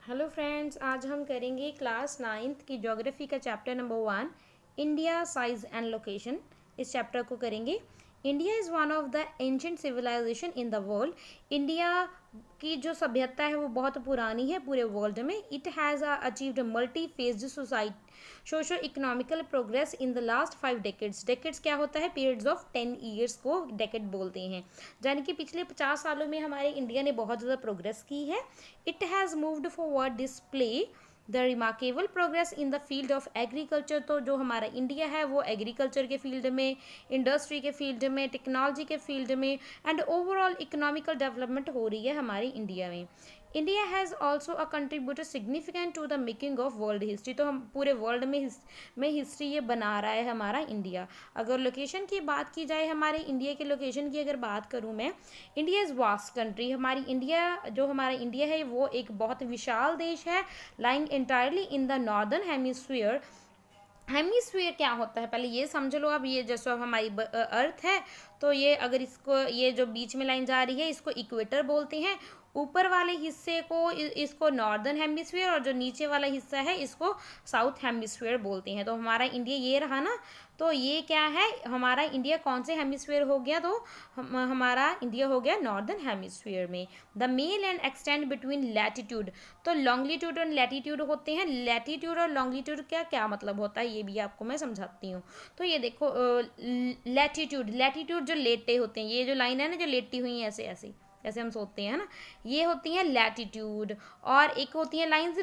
Hello friends, आज हम करेंगे क्लास नाइन्थ की ज्योग्राफी का chapter number 1, India size and location. इस चैप्टर को करेंगे। India is one of the ancient civilization in the world. India की जो सभ्यता है वो बहुत पुरानी है पूरे वर्ल्ड में। It has achieved multi phased socio economical progress in the last 5 decades. Decades क्या होता है? पीरियड्स ऑफ 10 ईयर्स को डेकेड बोलते हैं। यानी कि पिछले 50 सालों में हमारे इंडिया ने बहुत ज़्यादा प्रोग्रेस की है। It has moved forward display the remarkable progress in the field of agriculture. तो जो हमारा इंडिया है वो एग्रीकल्चर के फील्ड में, इंडस्ट्री के फील्ड में, टेक्नोलॉजी के फील्ड में एंड ओवरऑल इकोनॉमिकल डेवलपमेंट हो रही है हमारी इंडिया में। India has also a contributed significant to the making of world history. तो हम पूरे वर्ल्ड में हिस्ट्री ये बना रहा है हमारा इंडिया। अगर लोकेशन की बात की जाए, हमारे इंडिया के लोकेशन की अगर बात करूँ मैं, इंडिया इज़ वास्ट कंट्री। हमारा इंडिया है वो एक बहुत विशाल देश है, lying entirely in the northern hemisphere. Hemisphere क्या होता है पहले ये समझ लो। अब ये जैसे अब हमारी अर्थ है, तो ये अगर इसको, ये जो बीच में लाइन जा रही है इसको इक्वेटर बोलते हैं। ऊपर वाले हिस्से को इसको नॉर्दर्न हेमिस्फीयर, और जो नीचे वाला हिस्सा है इसको साउथ हेमिस्फीयर बोलते हैं। तो हमारा इंडिया ये रहा ना। तो ये क्या है, हमारा इंडिया कौन से हेमिस्फीयर हो गया? तो हमारा इंडिया हो गया नॉर्दर्न हेमिस्फीयर में। The main land extend between latitude. तो लॉन्गिट्यूड और लैटिट्यूड होते हैं। लैटिट्यूड और लॉन्गिट्यूड क्या क्या मतलब होता है ये भी आपको मैं समझाती हूँ। तो ये देखो, लैटिट्यूड लैटिट्यूड जो लेटे होते हैं, ये जो लाइन है ना जो लेटी हुई है ऐसे ऐसे ऐसे हम सोचते हैं ना, ये होती हैं लैटिट्यूड। और एक होती है लाइंस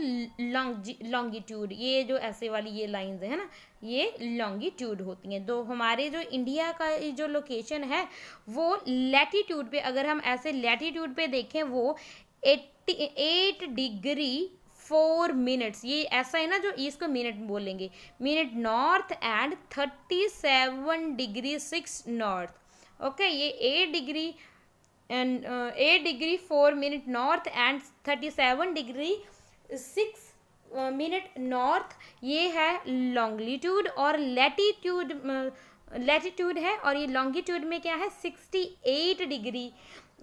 लॉन्गिट्यूड, ये जो ऐसे वाली ये लाइंस है ना, ये लॉन्गिट्यूड होती हैं। तो हमारे जो इंडिया का जो लोकेशन है वो लैटिट्यूड पे, अगर हम ऐसे लैटिट्यूड पे देखें वो 88 डिग्री 4 मिनट्स, ये ऐसा है ना जो इसको मिनट बोलेंगे, minute north and 37 degree 6 north. Okay, ये 8 degree 4 minute north and 37 degree 6 minute north, ये है लॉन्गिट्यूड। और लैटिट्यूड है, और ये लॉन्गिट्यूड में क्या है, 68 डिग्री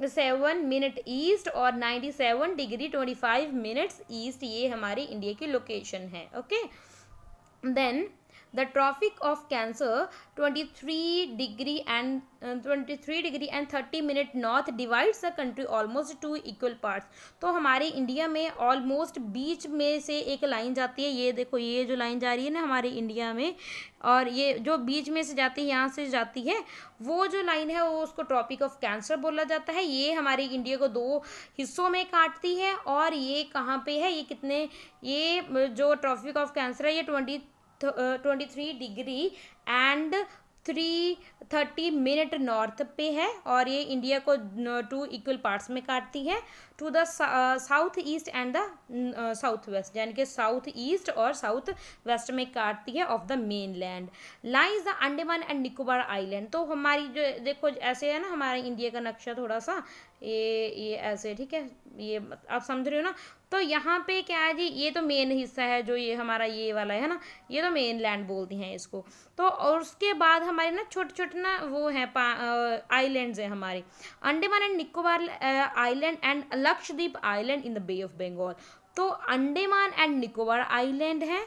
7 मिनट ईस्ट और 97 डिग्री 25 मिनट्स ईस्ट, ये हमारी इंडिया की लोकेशन है। Okay, then the tropic of cancer 23 degree and 30 minute north divides the country almost two equal parts। तो हमारे इंडिया में ऑलमोस्ट बीच में से एक लाइन जाती है। ये देखो, ये जो लाइन जा रही है ना हमारे इंडिया में, और ये जो बीच में से जाती है, यहाँ से जाती है, वो जो लाइन है वो उसको ट्रॉपिक ऑफ कैंसर बोला जाता है। ये हमारे इंडिया को दो हिस्सों में काटती है। और ये कहाँ पे है, ये कितने, ये जो ट्रॉपिक ऑफ कैंसर है ये 23 डिग्री एंड 30 मिनट नॉर्थ पे है, और ये इंडिया को 2 इक्वल पार्ट्स में काटती है, to the south east and the south west, यानी कि साउथ ईस्ट और साउथ वेस्ट में काटती है of the mainland. Lies the Andaman and Nicobar island. तो हमारी जो देखो ऐसे है ना हमारे इंडिया का नक्शा, थोड़ा सा ये ऐसे, ठीक है, ये आप समझ रहे हो ना। तो यहाँ पे क्या है जी, ये तो मेन हिस्सा है जो ये हमारा ये वाला है ना, ये तो मेन लैंड बोलती हैं इसको। तो और उसके बाद हमारे ना छोटे छोटे ना वो हैं आइलैंड्स हैं हमारे, Andaman and Nicobar island and Lakshadweep island in the Bay of Bengal. तो अंडमान एंड निकोबार आइलैंड है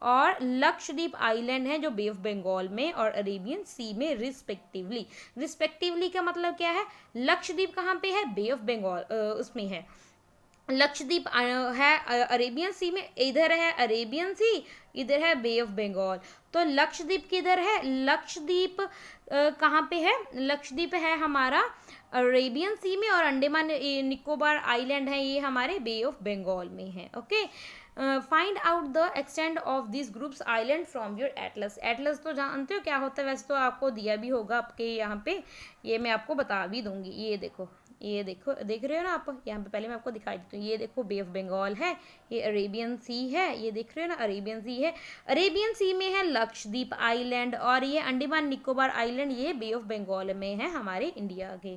और लक्षद्वीप आइलैंड है जो बे ऑफ बंगाल में और अरेबियन सी में रिस्पेक्टिवली। रिस्पेक्टिवली का मतलब क्या है, लक्षद्वीप कहाँ पे है, बे ऑफ बंगाल उसमें है। लक्षद्वीप है अरेबियन सी में, इधर है अरेबियन सी, इधर है बे ऑफ बंगाल। तो लक्षद्वीप किधर है, लक्षद्वीप कहाँ पे है, लक्षद्वीप है हमारा अरेबियन सी में, और अंडमान निकोबार आइलैंड है ये हमारे बे ऑफ बंगाल में है। Okay, find out the extend of this groups island from your Atlas. Atlas तो जानते हो क्या होता है, वैसे तो आपको दिया भी होगा आपके यहाँ पे, ये मैं आपको बता भी दूंगी। ये देखो, ये देखो, देख रहे हो ना आप, यहाँ पे पहले मैं आपको दिखाई देती हूँ। ये देखो बे ऑफ बंगाल है, ये अरेबियन सी है, ये देख रहे हो ना अरेबियन सी है। अरेबियन सी में है लक्षद्वीप आइलैंड, और ये अंडमान निकोबार आइलैंड ये बे ऑफ बंगाल में है हमारे इंडिया के।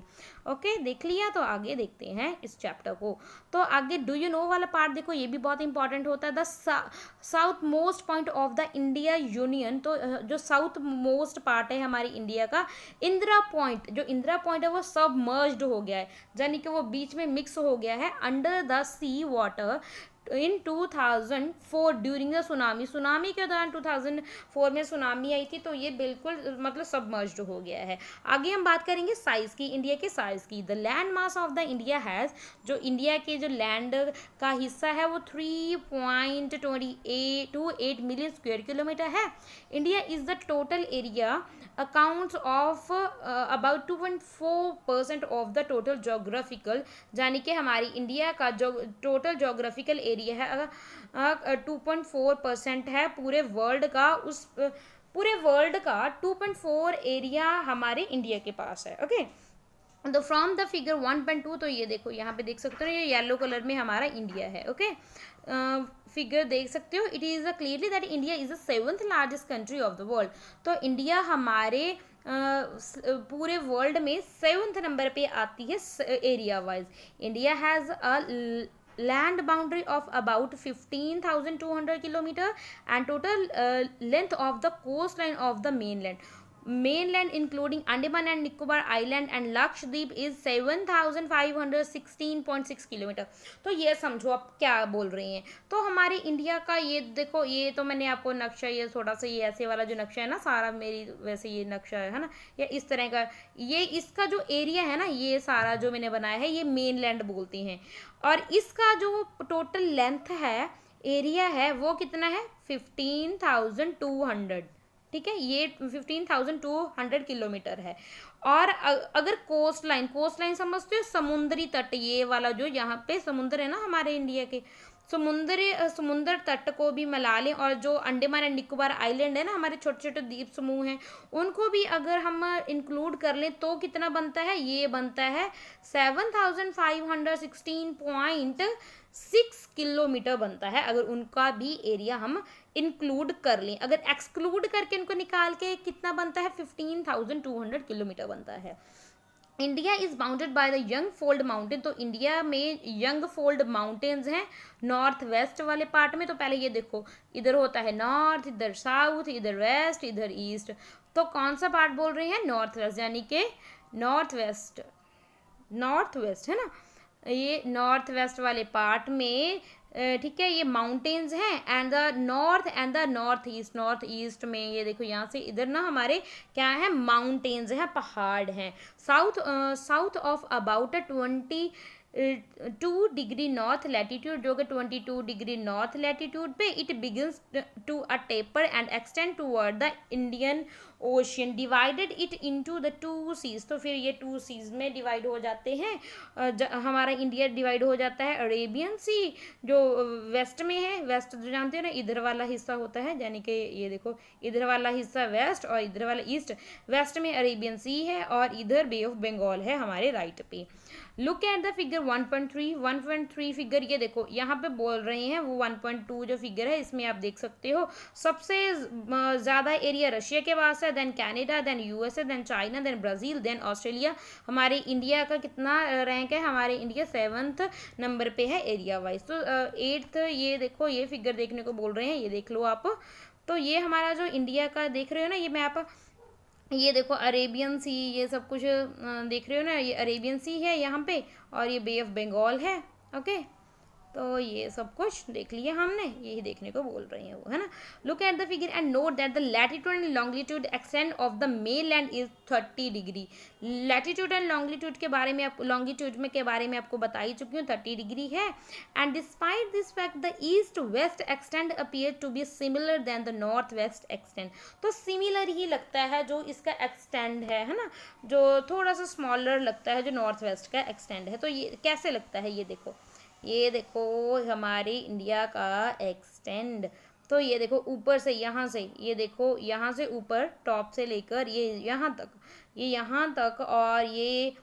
ओके, देख लिया। तो आगे देखते हैं इस चैप्टर को। तो आगे डू यू नो वाला पार्ट देखो, ये भी बहुत इंपॉर्टेंट होता है। The south most point of the India union. तो जो साउथ मोस्ट पार्ट है हमारी इंडिया का, इंदिरा पॉइंट, जो इंदिरा पॉइंट है वो सब मर्ज्ड हो गया है, यानी कि वो बीच में मिक्स हो गया है under the sea water in 2004 during the tsunami के दौरान 2004 में सुनामी आई थी, तो ये बिल्कुल मतलब सबमर्ज्ड हो गया है। आगे हम बात करेंगे साइज की, इंडिया के साइज की। The land mass of the India has, जो इंडिया के जो लैंड का हिस्सा है वो 3.28 मिलियन स्क्वायर किलोमीटर है। India is the total area accounts of about 2.4% of the total geographical, यानी कि हमारी इंडिया का जो टोटल जोग्राफिकल एरिया है 2.4% है पूरे वर्ल्ड का। उस पूरे वर्ल्ड का 2.4 एरिया हमारे इंडिया के पास है। ओके, तो फ्रॉम द फिगर 1.2, तो ये देखो यहाँ पे देख सकते हो, ये येलो कलर में हमारा इंडिया है। ओके, फिगर देख सकते हो, it is clearly that India is the 7th largest country of the world. तो इंडिया हमारे पूरे वर्ल्ड में 7th नंबर पे आती है area wise. India has a land boundary of about 15,200 kilometer and total length of the coastline of the mainland including Andaman and Nicobar Island and Lakshadweep is 7,516.6 kilometre. तो ये समझो आप क्या बोल रही हैं। तो हमारे इंडिया का ये देखो, ये तो मैंने आपको नक्शा, ये थोड़ा सा ये ऐसे वाला जो नक्शा है ना सारा मेरी वैसे ये नक्शा है ना, या इस तरह का, ये इसका जो एरिया है ना, ये सारा जो मैंने बनाया है ये मेनलैंड बोलते हैं। और इसका जो टोटल लेंथ है, एरिया है, वो कितना है 15,200। ठीक है, ये 15,200 किलोमीटर है। और अगर कोस्ट लाइन समझते हो, समुद्री तट, ये वाला जो यहाँ पे समुद्र है ना हमारे इंडिया के, समुद्र तट को भी मिला लें, और जो अंडमान एंड निकोबार आइलैंड है ना हमारे छोटे छोटे द्वीप समूह हैं, उनको भी अगर हम इंक्लूड कर लें तो कितना बनता है, ये बनता है 7,516.6 किलोमीटर बनता है, अगर उनका भी एरिया हम इंक्लूड कर लें। अगर एक्सक्लूड करके इनको निकाल के कितना बनता है, 15,200 किलोमीटर बनता है। India is bounded by the young fold mountain, तो इंडिया में यंग फोल्ड माउंटेन्स हैं नॉर्थ वेस्ट वाले पार्ट में। तो पहले ये देखो, इधर होता है नॉर्थ, इधर साउथ, इधर वेस्ट, इधर ईस्ट। तो कौन सा पार्ट बोल रहे हैं, नॉर्थ वेस्ट, यानी कि नॉर्थ वेस्ट है ना, ये नॉर्थ वेस्ट वाले पार्ट में ठीक है, ये माउंटेन्स हैं एंड द नॉर्थ ईस्ट में ये देखो यहाँ से इधर ना हमारे क्या है, माउंटेन्स हैं, पहाड़ हैं। South of about 22 degree north latitude, जो कि 22 डिग्री नॉर्थ लैटिट्यूड पे it begins to a taper and extend toward the Indian ocean, divided it into the 2 seas. तो फिर ये 2 सीज में डिवाइड हो जाते हैं। हमारा इंडिया डिवाइड हो जाता है अरेबियन सी, जो वेस्ट में है, वेस्ट जो जानते हो ना, इधर वाला हिस्सा होता है, यानी कि ये देखो इधर वाला हिस्सा वेस्ट और इधर वाला ईस्ट। वेस्ट में अरेबियन सी है और इधर बे ऑफ बंगाल है हमारे राइट पे। Look at the figure 1.3 figure, ये देखो यहाँ पे बोल रहे हैं वो 1.2 जो फिगर है इसमें आप देख सकते हो, सबसे ज़्यादा एरिया रशिया के पास है, then Canada, then USA, then China, then Brazil, then Australia. हमारे इंडिया का कितना रैंक है, हमारे इंडिया 7th नंबर पे है एरिया वाइज। तो 8th, ये देखो ये फिगर देखने को बोल रहे हैं, ये देख लो आप। तो ये हमारा जो इंडिया का देख रहे हो ना ये मैप, ये देखो अरेबियन सी, ये सब कुछ देख रहे हो ना, ये अरेबियन सी है यहाँ पे और ये बे ऑफ बंगाल है। ओके, तो ये सब कुछ देख लिया हमने, यही देखने को बोल रहे हैं वो, है ना। Look at the figure and note that the latitude and longitude extend of the main land is 30 degree. Latitude and longitude के बारे में आपको बता ही चुकी हूँ, 30 डिग्री है। And despite this fact the east west extent appear to be similar than the north west extent. तो similar ही लगता है जो इसका एक्सटेंड है ना, जो थोड़ा सा स्मॉलर लगता है जो नॉर्थ वेस्ट का एक्सटेंड है। तो ये कैसे लगता है, ये देखो हमारे इंडिया का एक्सटेंड। तो ये देखो ऊपर से यहाँ से, ये देखो यहाँ से ऊपर टॉप से लेकर ये यहाँ तक, और ये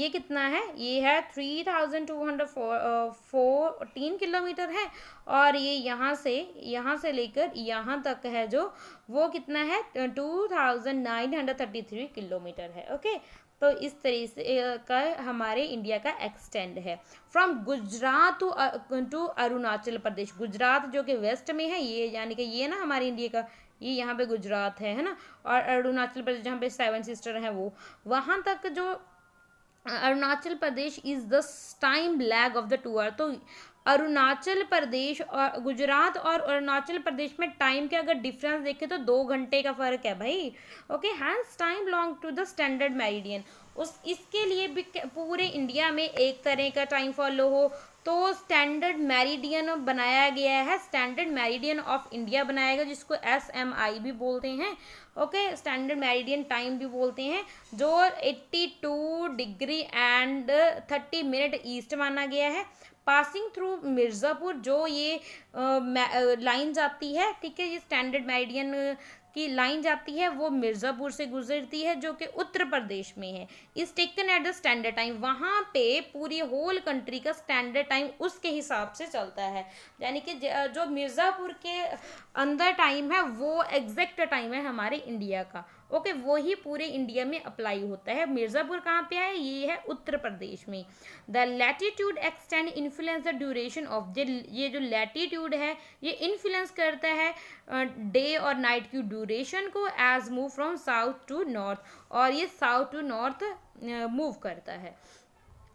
कितना है, ये है 3,214 किलोमीटर है। और ये यहाँ से लेकर यहाँ तक है जो, वो कितना है 2,933 किलोमीटर है। ओके, तो इस तरीके से का हमारे इंडिया का एक्सटेंड है। फ्रॉम गुजरात टू अरुणाचल प्रदेश, गुजरात जो कि वेस्ट में है, ये यानी कि ये ना हमारे इंडिया का, ये यहाँ पे गुजरात है ना, और अरुणाचल प्रदेश जहाँ पे 7 सिस्टर हैं वो, वहाँ तक जो Arunachal Pradesh is the time lag of the two hours. तो अरुणाचल प्रदेश और गुजरात और अरुणाचल प्रदेश में टाइम के अगर डिफरेंस देखें तो 2 घंटे का फर्क है भाई। Okay, hence time belong to the standard meridian. उस इसके लिए भी पूरे इंडिया में एक तरह का टाइम फॉलो हो तो स्टैंडर्ड मेरिडियन बनाया गया है, स्टैंडर्ड मेरिडियन ऑफ इंडिया बनाया गया, जिसको SMI भी बोलते हैं। ओके, स्टैंडर्ड मेरिडियन टाइम भी बोलते हैं, जो 82 डिग्री एंड 30 मिनट ईस्ट माना गया है। पासिंग थ्रू मिर्ज़ापुर, जो ये लाइन जाती है, ठीक है, ये स्टैंडर्ड मेरिडियन की लाइन जाती है वो मिर्ज़ापुर से गुजरती है, जो कि उत्तर प्रदेश में है। इस taken at the standard time, वहाँ पे पूरी होल कंट्री का स्टैंडर्ड टाइम उसके हिसाब से चलता है, यानी कि जो मिर्ज़ापुर के अंदर टाइम है वो एग्जैक्ट टाइम है हमारे इंडिया का। ओके, वो ही पूरे इंडिया में अप्लाई होता है। मिर्ज़ापुर कहाँ पे है? ये है उत्तर प्रदेश में। The latitude extend influence the duration of ये जो लैटिट्यूड है ये इन्फ्लुएंस करता है डे और नाइट की ड्यूरेशन को, as move from south to north, और ये साउथ टू नॉर्थ मूव करता है।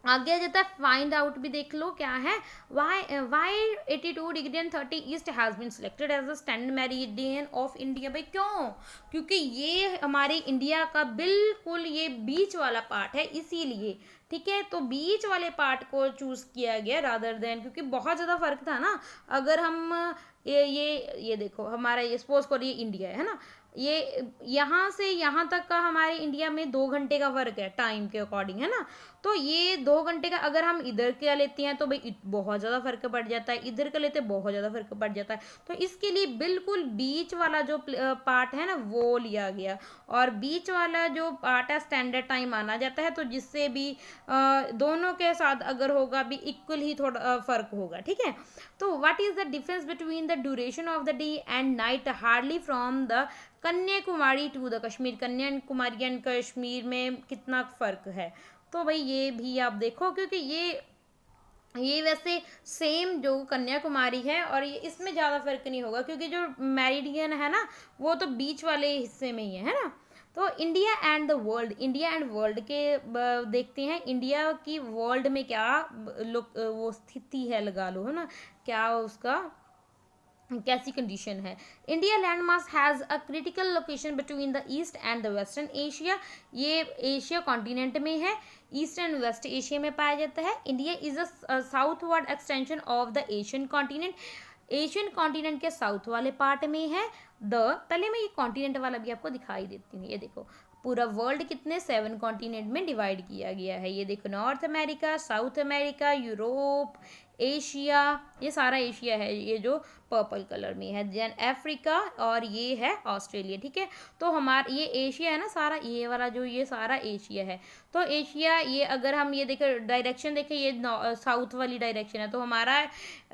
आगे आ जाता है फाइंड आउट भी देख लो क्या है। Why 82 degree and 30 east has been selected as the standard meridian of India. भाई क्यों? क्योंकि ये हमारे इंडिया का बिल्कुल ये बीच वाला पार्ट है, इसीलिए। ठीक है, तो बीच वाले पार्ट को चूज किया गया रादर देन, क्योंकि बहुत ज़्यादा फर्क था ना। अगर हम ये देखो, हमारा ये सपोज करिए इंडिया है ना, ये यहाँ से यहाँ तक का हमारे इंडिया में 2 घंटे का फर्क है टाइम के अकॉर्डिंग, है ना। तो ये 2 घंटे का अगर हम इधर का लेते हैं तो भाई बहुत ज़्यादा फर्क पड़ जाता है, इधर का लेते बहुत ज़्यादा फर्क पड़ जाता है। तो इसके लिए बिल्कुल बीच वाला जो पार्ट है ना वो लिया गया, और बीच वाला जो पार्ट है स्टैंडर्ड टाइम माना जाता है। तो जिससे भी दोनों के साथ अगर होगा भी इक्वल ही थोड़ा फर्क होगा, ठीक है। तो what is the difference between the duration of the day and night hardly from the Kanyakumari to the Kashmir. Kanyakumari and Kashmir में कितना फ़र्क है? तो भाई ये भी आप देखो, क्योंकि ये वैसे सेम जो कन्याकुमारी है और ये इसमें ज़्यादा फर्क नहीं होगा, क्योंकि जो मेरिडियन है ना वो तो बीच वाले हिस्से में ही है ना। तो India and the world, India and world के देखते हैं। इंडिया की वर्ल्ड में क्या वो स्थिति है, लगा लो, है ना, क्या उसका कैसी कंडीशन है। India land mass has a critical location between the east and the western Asia. ये एशिया कॉन्टिनेंट में है, ईस्ट एंड वेस्ट एशिया में पाया जाता है। India is a southward extension of the Asian continent. Asian continent के south वाले part में है। पहले मैं ये कॉन्टिनेंट वाला भी आपको दिखाई देती हूँ। ये देखो, पूरा वर्ल्ड कितने 7 कॉन्टिनेंट में डिवाइड किया गया है। ये देखो, north America, south America, Europe, Asia, ये सारा एशिया है, ये जो पर्पल कलर में है। देन अफ्रीका, और ये है ऑस्ट्रेलिया, ठीक है। तो हमारा ये एशिया है ना सारा, ये वाला जो ये सारा एशिया है। तो एशिया, ये अगर हम ये देखें डायरेक्शन देखें, ये साउथ वाली डायरेक्शन है, तो हमारा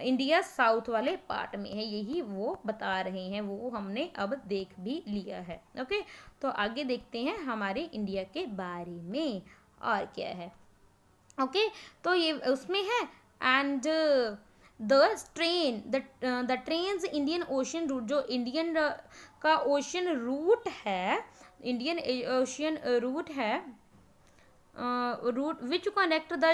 इंडिया साउथ वाले पार्ट में है, यही वो बता रहे हैं, वो हमने अब देख भी लिया है। ओके, तो आगे देखते हैं हमारे इंडिया के बारे में और क्या है। ओके, तो ये उसमें है। And the trans Indian ocean route, जो इंडियन का ओशन रूट है, इंडियन ओशियन रूट है, route which connect the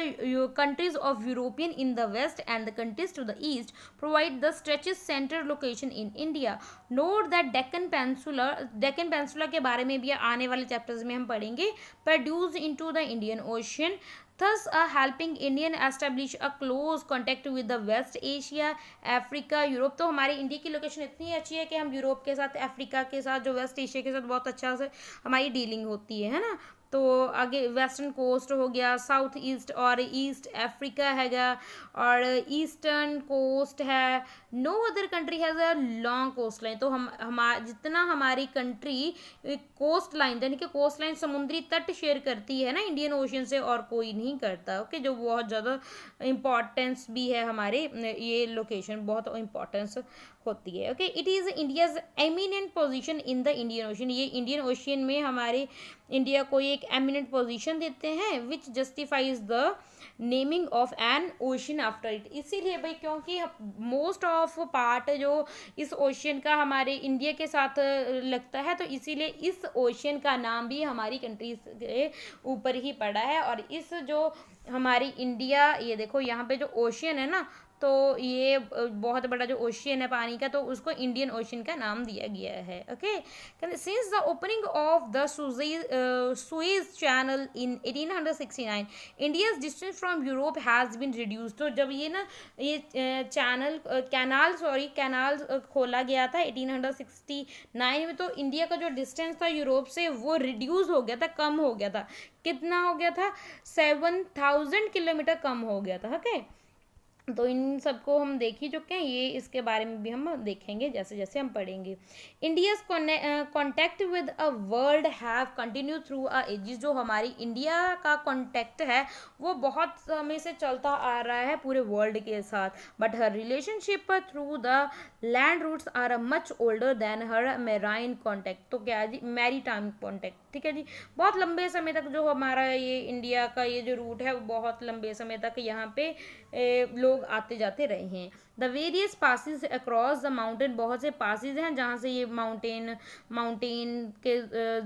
countries of European in the west and the countries to the east, provide the stretches center location in India. Note that Deccan Peninsula के बारे में भी आने वाले chapters में हम पढ़ेंगे, produced into the Indian Ocean, thus helping Indian establish a close contact with the West Asia, Africa, Europe. तो हमारे इंडिया की लोकेशन इतनी अच्छी है कि हम यूरोप के साथ, अफ्रीका के साथ, जो वेस्ट एशिया के साथ बहुत अच्छा से हमारी डीलिंग होती है ना। तो आगे वेस्टर्न कोस्ट हो गया, साउथ ईस्ट और ईस्ट अफ्रीका हैगा, और ईस्टर्न कोस्ट है। No other country has a long coast line. तो जितना हमारी कंट्री कोस्ट लाइन, यानी कि कोस्ट लाइन समुद्री तट शेयर करती है ना इंडियन ओशन से, और कोई नहीं करता। ओके, जो बहुत ज़्यादा इम्पॉर्टेंस भी है हमारे, ये लोकेशन बहुत इम्पॉर्टेंस होती है। Okay, it is India's eminent position in the Indian ocean. ये इंडियन ओशियन में हमारे इंडिया को ये एक एमिनेंट पोजीशन देते हैं which justifies the naming of an ocean after it. इसीलिए भाई क्योंकि मोस्ट ऑफ पार्ट जो इस ओशियन का हमारे इंडिया के साथ लगता है, तो इसीलिए इस ओशियन का नाम भी हमारी कंट्रीज के ऊपर ही पड़ा है। और इस जो हमारी इंडिया, ये देखो यहाँ पे जो ओशियन है ना, तो ये बहुत बड़ा जो ओशियन है पानी का, तो उसको इंडियन ओशियन का नाम दिया गया है। Okay, since the opening of the Suez channel in 1869 India's distance from Europe has been reduce. तो जब ये ना ये कैनाल खोला गया था 1869 में, तो इंडिया का जो डिस्टेंस था यूरोप से वो रिड्यूस हो गया था, कम हो गया था। कितना हो गया था? 7000 किलोमीटर कम हो गया था। ओके, तो इन सबको हम देख ही चुके हैं, ये इसके बारे में भी हम देखेंगे जैसे जैसे हम पढ़ेंगे। India's contact with a world have continue through a ages. जो हमारी इंडिया का कॉन्टैक्ट है वो बहुत समय से चलता आ रहा है पूरे वर्ल्ड के साथ, but her relationship through the land routes are much older than her marine contact. तो क्या जी, मैरी टाइम कॉन्टैक्ट, ठीक है जी। बहुत लंबे समय तक जो हमारा ये इंडिया का ये जो रूट है वो बहुत लंबे समय तक यहाँ पे लोग आते जाते रहे हैं। The various passes across the mountain, बहुत से पासिस हैं जहाँ से ये माउंटेन के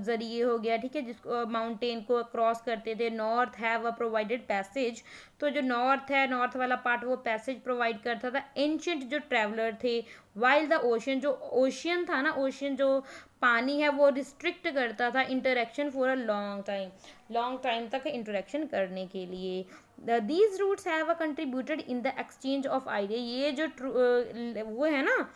जरिए हो गया, ठीक है, जिसको माउंटेन को क्रॉस करते थे। North have a provided passage, तो जो नॉर्थ है, नॉर्थ वाला पार्ट वो पैसेज प्रोवाइड करता था एंशियंट जो ट्रैवलर थे। वाइल द ओशियन, जो ओशियन था ना, ओशियन जो पानी है वो रिस्ट्रिक्ट करता था interaction for a long time तक इंटरेक्शन करने के लिए। These routes have a contributed in the exchange of idea. ये जो वो है ना,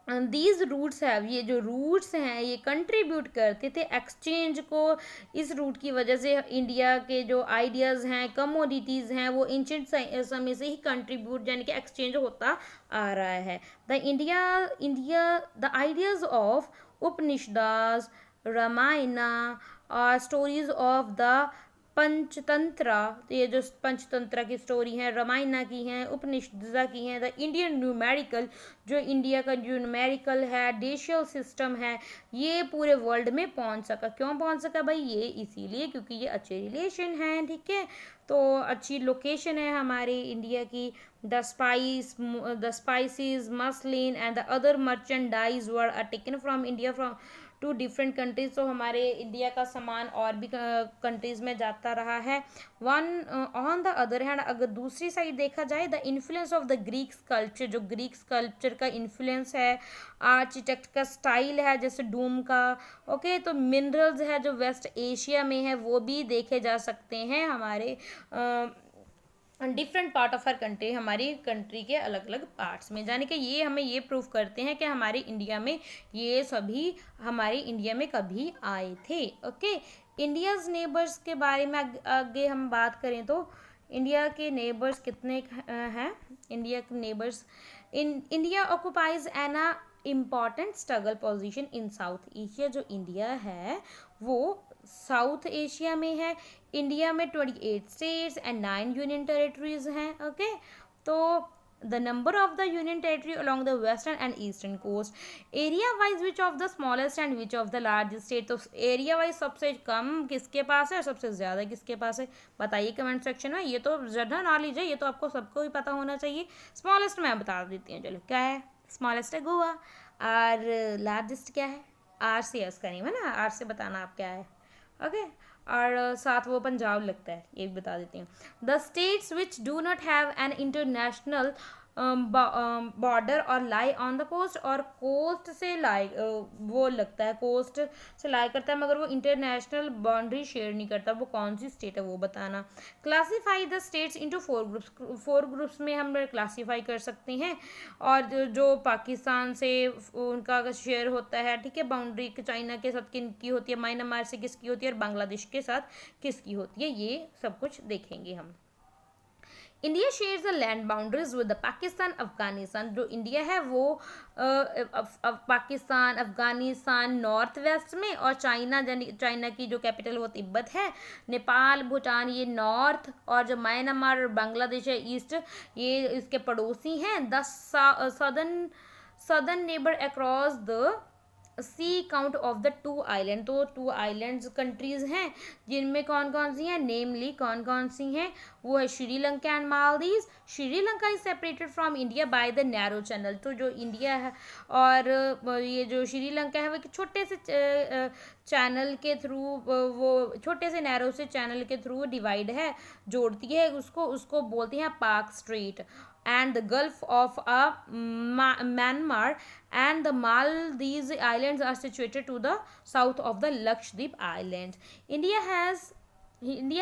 दीज रूट्स हैव, ये जो रूट्स हैं ये कंट्रीब्यूट करते थे एक्सचेंज को। इस रूट की वजह से इंडिया के जो आइडियाज़ हैं, कमोडिटीज़ हैं, वो एंशिएंट समय से ही कंट्रीब्यूट यानी कि एक्सचेंज होता आ रहा है। द आइडियाज़ ऑफ उपनिषदास, रामायणा और स्टोरीज ऑफ द पंचतंत्रा, ये जो पंचतंत्रा की स्टोरी है, रामायणा की हैं, उपनिषदा की हैं, द इंडियन न्यूमेरिकल, जो इंडिया का जो न्यूमेरिकल है, डेशियल सिस्टम है, ये पूरे वर्ल्ड में पहुंच सका। क्यों पहुंच सका भाई? ये इसीलिए क्योंकि ये अच्छे रिलेशन हैं, ठीक है, तो अच्छी लोकेशन है हमारे इंडिया की। The spices, muslin and the other merchandise were taken from India from to different countries. तो हमारे इंडिया का सामान और भी कंट्रीज में जाता रहा है। ऑन द अदर हैंड, अगर दूसरी साइड देखा जाए, the influence of the Greek culture, जो ग्रीक कल्चर का इन्फ्लुएंस है, आर्किटेक्ट का स्टाइल है जैसे डूम का, ओके, तो मिनरल्स है जो वेस्ट एशिया में है वो भी देखे जा सकते हैं हमारे different part of her country, हमारी कंट्री के अलग अलग पार्ट्स में। यानी कि ये हमें ये प्रूव करते हैं कि हमारी इंडिया में ये सभी हमारी इंडिया में कभी आए थे। ओके, इंडियाज़ नेबर्स के बारे में आगे हम बात करें तो इंडिया के नेबर्स कितने हैं? इंडिया के neighbours, India occupies an important struggle position in south Asia. जो इंडिया है वो साउथ एशिया में है। इंडिया में 28 स्टेट्स एंड 9 यूनियन टेरिटरीज हैं। ओके, तो the number of the union territory along the western and eastern coast. Area wise which of the smallest and which of the largest state. तो area wise सबसे कम किसके पास है और सबसे ज़्यादा किसके पास है, बताइए कमेंट सेक्शन में। ये तो जनरल नॉलेज है, ये तो आपको सबको ही पता होना चाहिए। स्मॉलेस्ट मैं बता देती हूँ, चलो क्या है। स्मॉलेस्ट है गोवा, और लार्जेस्ट क्या है? आर से एस का नहीं है ना, आर से बताना आप क्या है। ओके, और साथ वो पंजाब लगता है, ये भी बता देती हूँ। The states which do not have an international border और लाई ऑन द कोस्ट, और कोस्ट से लाई वो लगता है, कोस्ट से लाई करता है मगर वो इंटरनेशनल बाउंड्री शेयर नहीं करता। वो कौन सी स्टेट है वो बताना। Classify the states into 4 groups. 4 groups में हम क्लासीफाई कर सकते हैं। और जो पाकिस्तान से उनका शेयर होता है, ठीक है, बाउंड्री चाइना के साथ किनकी होती है, म्यांमार से किसकी होती है, और बांग्लादेश के साथ किसकी होती है, ये सब कुछ देखेंगे हम। India shares the land boundaries with Pakistan, Afghanistan. जो इंडिया है वो पाकिस्तान, अफगानिस्तान नॉर्थ वेस्ट में, और चाइना की जो कैपिटल वो तिब्बत है, नेपाल, भूटान ये नॉर्थ, और जो म्यांमार और बांग्लादेश है ईस्ट, ये इसके पड़ोसी हैं। The southern neighbour across the sea count of the 2 island. तो 2 आइलैंड्स कंट्रीज हैं जिनमें कौन कौन सी हैं, नेमली कौन कौन सी हैं, वो है Sri Lanka and Maldives. Sri Lanka is separated from India by the narrow channel. तो जो इंडिया है और ये जो श्रीलंका है वो एक छोटे से चैनल के थ्रू, वो छोटे से नैरो से चैनल के थ्रू डिवाइड है, जोड़ती है उसको, उसको बोलते हैं पाक straight. and the Gulf of Myanmar and the Maldives Islands are situated to the south of the Lakshadweep Islands. India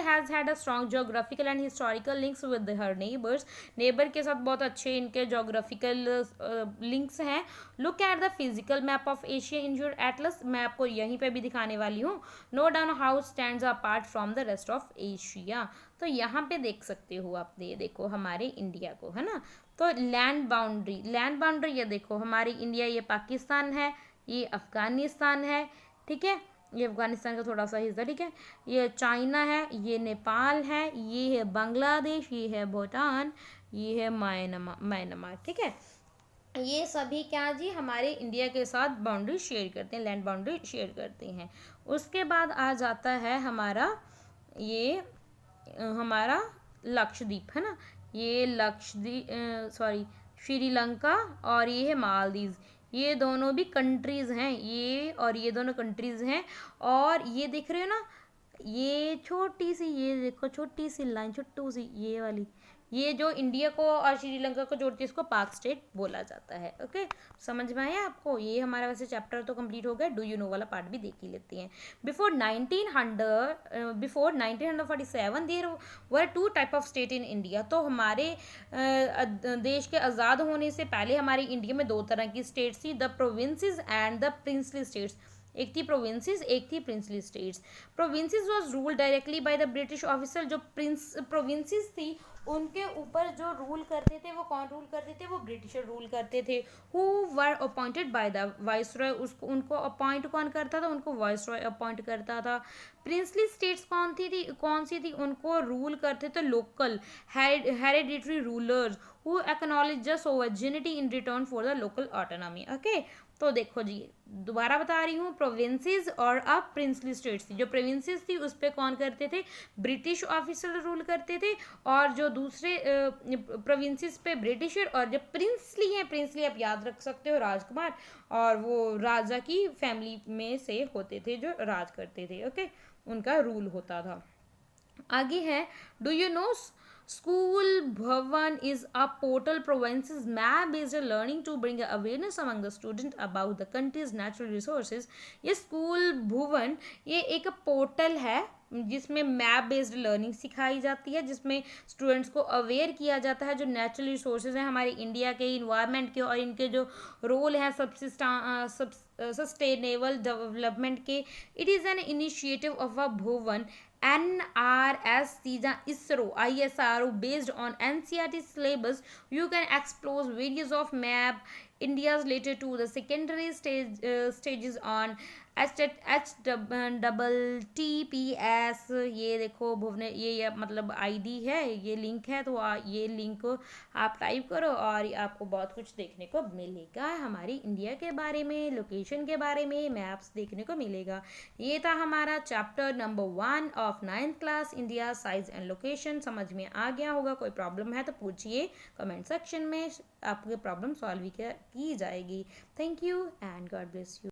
has had a strong geographical and historical links with her neighbors. Neighbour के साथ बहुत अच्छे इनके geographical links हैं. Look at the physical map of Asia in your atlas. मैं आपको यहीं पे भी दिखाने वाली हूँ. Note down how it stands apart from the rest of Asia. तो यहाँ पे देख सकते हो आप, ये देखो हमारे इंडिया को, है ना. तो लैंड बाउंड्री ये देखो, हमारी इंडिया, ये पाकिस्तान है, ये अफगानिस्तान है, ठीक है, ये अफगानिस्तान का थोड़ा सा हिस्सा, ठीक है, ये चाइना है, ये नेपाल है, ये है बांग्लादेश, ये है भूटान, ये है म्यांमार, ठीक है. ये सभी क्या जी हमारे इंडिया के साथ बाउंड्री शेयर करते हैं, लैंड बाउंड्री शेयर करते हैं. उसके बाद आ जाता है हमारा लक्षद्वीप, है ना. ये लक्षद्वीप, सॉरी, श्रीलंका और ये है मालदीव. ये दोनों भी कंट्रीज़ हैं, ये और ये दोनों कंट्रीज़ हैं. और ये देख रहे हो ना, ये छोटी सी, ये देखो छोटी सी लाइन, छोटू सी ये वाली, ये जो इंडिया को और श्रीलंका को जोड़ती है, इसको पाक स्टेट बोला जाता है. ओके, समझ में आया आपको. ये हमारा वैसे चैप्टर तो कंप्लीट हो गया. डू यू नो वाला पार्ट भी देख ही लेते हैं. Before 1947 there were 2 type of state in India. तो हमारे देश के आज़ाद होने से पहले हमारे इंडिया में 2 तरह की स्टेट्स थी, the provinces and the princely states. एक थी प्रोविंसेस, एक थी princely states. Provinces was ruled directly by the British officer. जो प्रोविंसेस थी उनके ऊपर जो रूल करते थे, वो कौन रूल करते थे, वो ब्रिटिशर रूल करते थे. Who were appointed by the viceroy. उसको उनको अपॉइंट कौन करता था, उनको वाइसरॉय अपॉइंट करता था. प्रिंसली स्टेट्स कौन सी थी, उनको रूल करते थे local hereditary rulers who acknowledge the sovereignty in return for the local autonomy. Okay, तो देखो जी, दोबारा बता रही हूँ, प्रोविंसेस और अब प्रिंसली स्टेट्स थी. जो प्रोविंसेस थी उस पर कौन करते थे, ब्रिटिश ऑफिसर रूल करते थे. और जो दूसरे प्रोविंसेस पे ब्रिटिशर. और जो प्रिंसली हैं, प्रिंसली आप याद रख सकते हो, राजकुमार, और वो राजा की फैमिली में से होते थे जो राज करते थे. ओके, उनका रूल होता था. आगे है, do you no School Bhavan is a portal provides map-based learning to bring awareness among the student about the country's natural resources. ये स्कूल भुवन, ये एक पोर्टल है जिसमें मैप बेस्ड लर्निंग सिखाई जाती है, जिसमें स्टूडेंट्स को अवेयर किया जाता है जो नेचुरल रिसोर्सेज हैं हमारे इंडिया के, इन्वायरमेंट के, और इनके जो रोल हैं सस्टेनेबल डेवलपमेंट के. It is an initiative of a Bhuvan NRSC, ISRO, ISRO, based on NCERT syllabus. You can explore various of map India's related to the secondary stages on HTTPS. ये देखो भुवने, ये मतलब ID है, ये link है, तो ये लिंक आप टाइप करो और आपको बहुत कुछ देखने को मिलेगा हमारी इंडिया के बारे में, लोकेशन के बारे में, मैप्स देखने को मिलेगा. ये था हमारा chapter number 1 of 9th class, India size and location. समझ में आ गया होगा. कोई प्रॉब्लम है तो पूछिए कमेंट सेक्शन में, आपकी प्रॉब्लम सॉल्व की जाएगी. Thank you and God bless you.